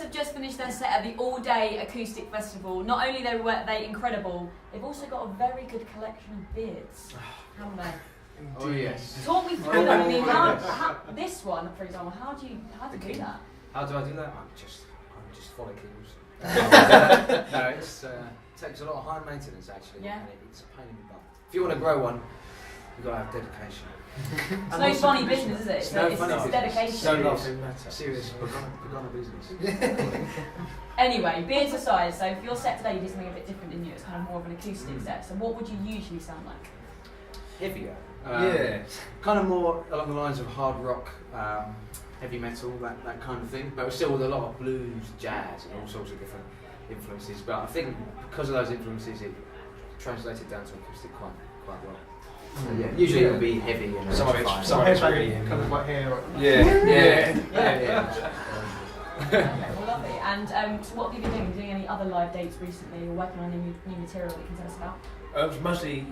Silas have just finished their set at the all-day acoustic festival. Not only were they incredible, they've also got a very good collection of beards, haven't they? Oh yes. Talk me through that. I mean, how this one, for example, how do you do that? How do I do that? I'm just follicles. No, it takes a lot of high maintenance actually. Yeah. And it's a pain in the butt. If you want to grow one, you've got to have dedication. It's no funny business, is it? It's dedication. No nothing matter. Serious, we're gonna business. Anyway, beards aside, so for your set today you did something a bit different, didn't you? It's kind of more of an acoustic set. So what would you usually sound like? Heavier. Yeah. Kind of more along the lines of hard rock, heavy metal, that kind of thing. But still with a lot of blues, jazz, and all sorts of different influences. But I think because of those influences, it translated down to acoustic quite well. So yeah, usually it'll be heavy and some of it's really kind of like hair. Yeah. Okay, well, lovely. And so what have you been doing? Doing any other live dates recently? Or working on any new material that you can tell us about? It was mostly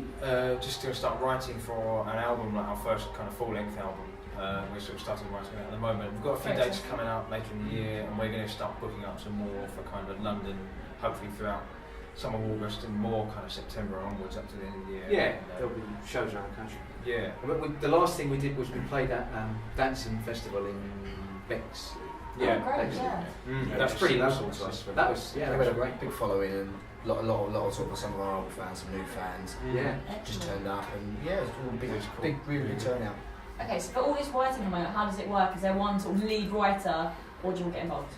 just going to start writing for an album, like our first kind of full-length album. We're sort of starting writing it at the moment. We've got a few dates coming up later in the year, and we're going to start booking up some more for kind of London, hopefully throughout some of August and more kind of September onwards up to the end of the year. Yeah, there'll be shows around the country. Yeah. The last thing we did was we played at dancing festival in Bexley. Yeah, great. Yeah. That's pretty local to us, but that was a great big following and a lot of sort of some of our old fans, some new fans. Yeah, just turned up and it was all big, really big turnout. Okay, so for all this writing coming out, how does it work? Is there one sort of lead writer, or do you all get involved?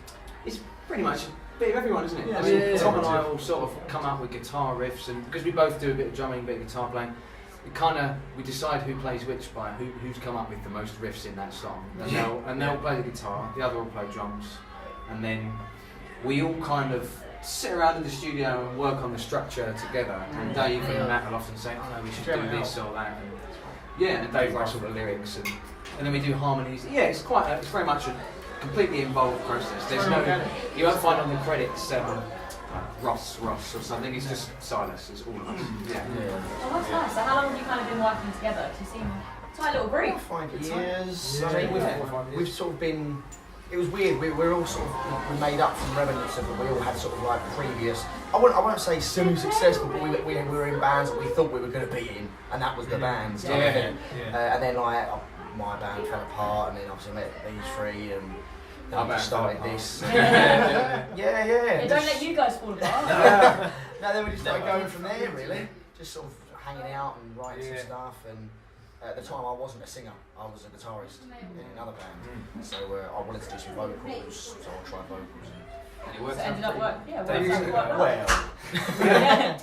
It's pretty much a bit of everyone, isn't it? Yeah, I mean, Tom and I will sort of come up with guitar riffs, and because we both do a bit of drumming, a bit of guitar playing, we decide who plays which by who's come up with the most riffs in that song, and they'll play the guitar, the other will play drums, and then we all kind of sit around in the studio and work on the structure together. And Dave and Matt will often say, "Oh no, we should do this or that." And Dave writes all the lyrics, and then we do harmonies. Yeah, it's very much a completely involved process. There's you won't find on the credits Ross or something. It's just Silas. It's all of us. Yeah. Oh, that's nice. So how long have you kind of been working together? Do you seem a tight little group? 5 years. I mean, we've sort of been. It was weird. We're all sort of we made up some remnants of it. We all had sort of like previous. I won't say semi-successful, but we were in bands that we thought we were going to be in, and that was the bands. And then like my band fell apart, and then obviously met these three, and then we started this. Yeah, don't let you guys fall apart. No, then we just started going from there. Really, just sort of hanging out and writing some stuff and. At the time I wasn't a singer, I was a guitarist in another band, so I wanted to do some vocals, so I tried vocals. And it worked so it ended up working.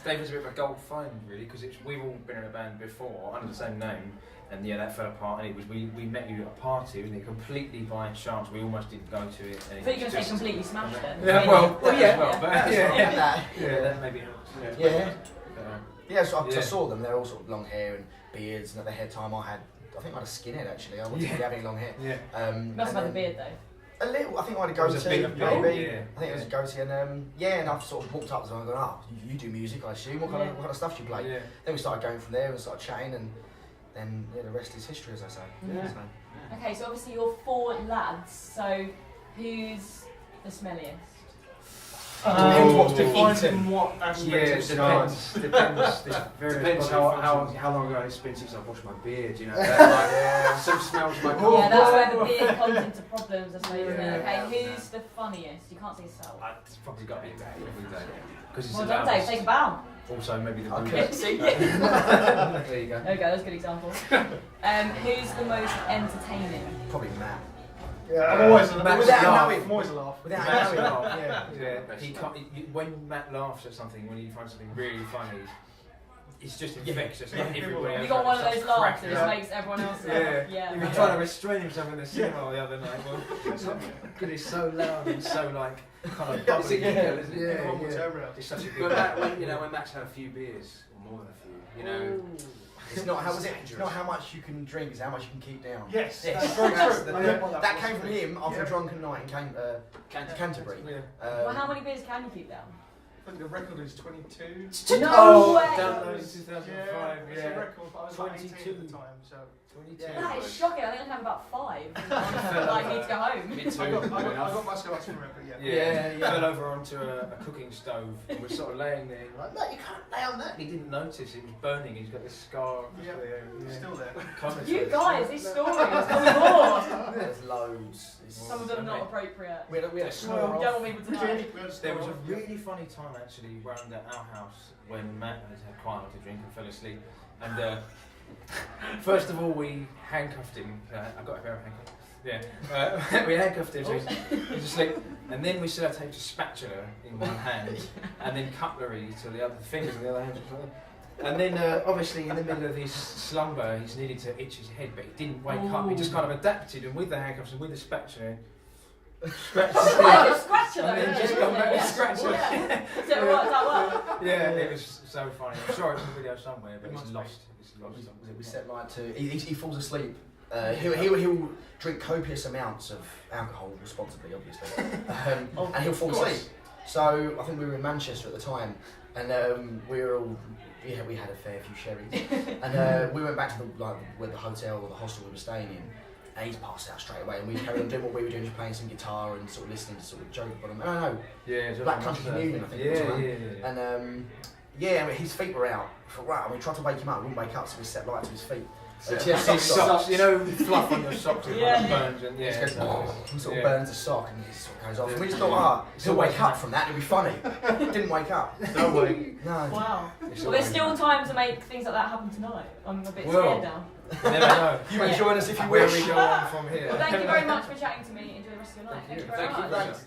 Dave was a bit of a gold find really, because we've all been in a band before under the same name, and that fell apart, and it was we met you at a party, and it completely by chance, we almost didn't go to it. I thought you were going to say completely smashed it. That maybe helps. Yeah, so I saw them. They're all sort of long hair and beards, and at the hair time I think I had a skinhead actually. I wasn't really having long hair. Must have had a beard though. A little. I think I had a goatee, maybe. I think it was a goatee, and and I've sort of walked up to them and gone, you do music, I assume. What kind of stuff do you play? Then we started going from there and started chatting, and then the rest is history, as I say. Okay, so obviously you're 4 lads. So who's the smelliest? Depends what's Defining what aspect of Depends how long ago it's been since I've washed my beard, some smells might come. Yeah, that's where the beard comes into problems, I suppose, isn't it? Okay, who's the funniest? You can't say yourself. It's probably got to be Dave. Well done, Dave, take a bow. Also maybe the Okay, see? There you go. There you go, that's a good example. Who's the most entertaining? Probably Matt. Yeah, I'm always a laugh. Without knowing. He can't. When Matt laughs at something, when you find something really funny, it's just infectious. Like everybody else. You got one of those laughs that just makes everyone else laugh. He was trying to restrain himself in the cinema the other night. Because it's so loud and so like kind of bubbly. It's such a good. But when Matt's had a few beers or more than a few, It's not how much you can drink, it's how much you can keep down. Yes, that's very true. That came from him after a drunken night in Canterbury. Well, how many beers can you keep down? I think the record is 22. No way! Downloaded in 2005. It's a record, but I was about 18 at the time, so. 22. Yeah. That is shocking. I think I have about 5. I need to go home. Me too. I got fair enough. my scars from it, but Yeah. Fell over onto a cooking stove and we're sort of laying there like, no, you can't lay on that. And he didn't notice it was burning. He's got this scar. Yeah. It's still there. You guys, these stories, there's more. There's loads. Some of them not appropriate. We had a You snore don't off. want people to know. There was a really funny time actually round at our house when Matt had quite a lot to drink and fell asleep. And first of all, we handcuffed him. I got a pair of handcuffs. Yeah, we handcuffed him so he was asleep. And then we sellotape a spatula in one hand, and then cutlery to the other fingers in the other hand. And then, obviously, in the middle of his slumber, he's needed to itch his head, but he didn't wake up. He just kind of adapted, and with the handcuffs and with the spatula, scratched his head. Like a scratcher though. And then just gone back to scratcher. Yeah. So it worked out well. Yeah, it was so funny. I'm sure it's in the video somewhere, but it's lost. It's lost. We set light to. He falls asleep. He'll drink copious amounts of alcohol responsibly, obviously, and he'll fall asleep. So I think we were in Manchester at the time, and we were all we had a fair few sherries, and we went back to where the hotel or the hostel we were staying in. And he's passed out straight away, and we carried on doing what we were doing, just playing some guitar and sort of listening to sort of joke about him. I don't know. Yeah, Black Country Communion, I think. it was around. Yeah. And his feet were out. I thought, wow. And we tried to wake him up, wouldn't wake up, so we set light to his feet. His socks, you know, fluff on your socks, it Yeah. burns, and He just goes, he sort of Yeah. burns the sock and he sort of goes off. And we just thought, he'll wake up from that, it'll be funny. Didn't wake up. No way. No. Wow. It's Well, there's always- still time to make things like that happen tonight. I'm a bit Well. scared now. You never know. You may join us if you Where wish. we go on from here. Well, thank you very much for chatting to me. Enjoy the rest of your night. Thank you very Thank you. much. Thanks.